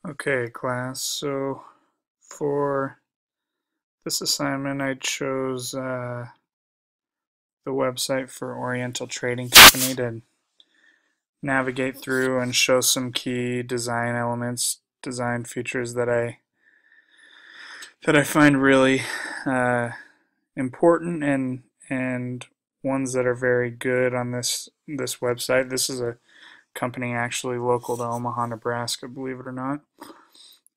Okay, class. So for this assignment, I chose the website for Oriental Trading Company to navigate through and show some key design elements, design features that I find really uh, important and ones that are very good on this website. This is a company actually local to Omaha, Nebraska, believe it or not.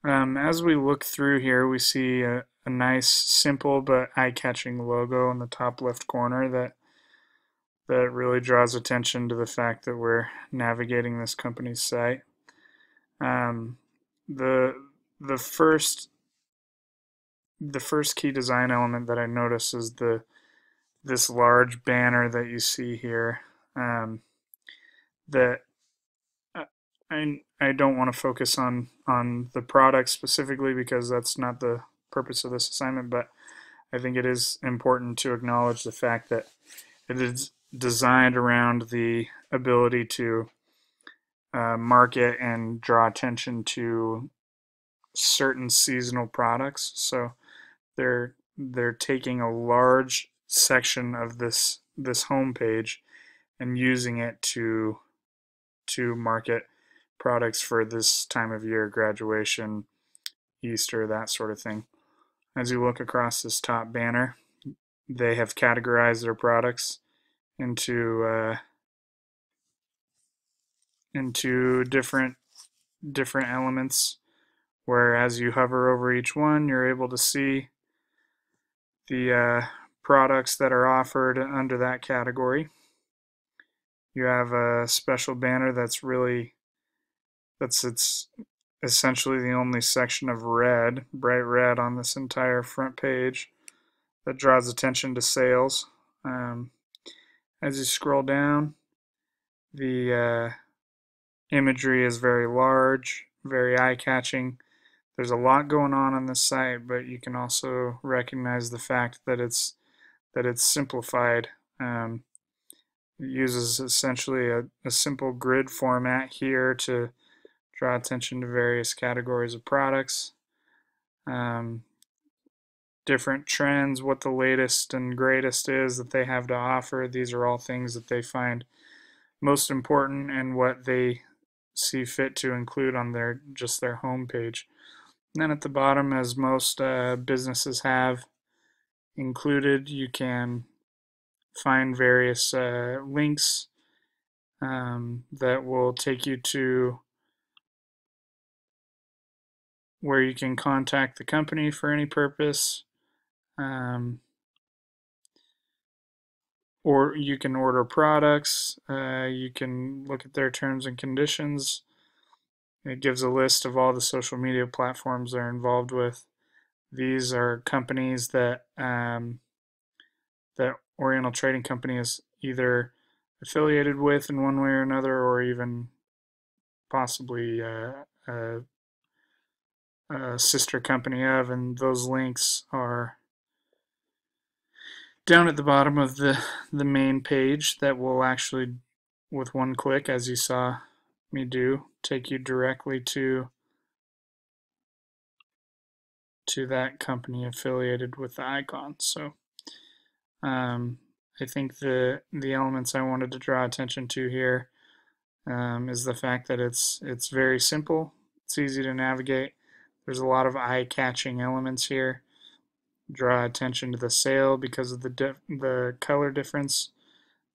As we look through here, we see a nice, simple but eye-catching logo in the top left corner that really draws attention to the fact that we're navigating this company's site. Um, the the first the first key design element that I notice is this large banner that you see here. That I don't want to focus on the product specifically because that's not the purpose of this assignment, but I think it is important to acknowledge the fact that it is designed around the ability to market and draw attention to certain seasonal products. So they're taking a large section of this homepage and using it to market products for this time of year, graduation, Easter, that sort of thing. As you look across this top banner, they have categorized their products into into different elements. Where as you hover over each one, you're able to see the products that are offered under that category. You have a special banner that's it's essentially the only section of red, bright red, on this entire front page that draws attention to sales. Um, as you scroll down, the imagery is very large, very eye-catching. There's a lot going on this site, but you can also recognize the fact that it's simplified. It uses essentially a simple grid format here to draw attention to various categories of products, um, different trends, what the latest and greatest is that they have to offer. These are all things that they find most important and what they see fit to include on their home page. And then at the bottom, as most businesses have included, you can find various links that will take you to where you can contact the company for any purpose, um, or you can order products. You can look at their terms and conditions. It gives a list of all the social media platforms they're involved with. These are companies that Oriental Trading Company is either affiliated with in one way or another, or even possibly a sister company of, and those links are down at the bottom of the main page that will actually, with one click, as you saw me do, take you directly to that company affiliated with the icon. So I think the elements I wanted to draw attention to here is the fact that it's very simple, it's easy to navigate. There's a lot of eye-catching elements here. Draw attention to the sale because of the color difference.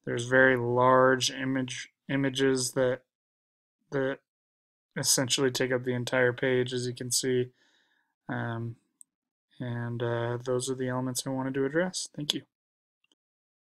There's very large images that essentially take up the entire page, as you can see. Um, and those are the elements I wanted to address. Thank you.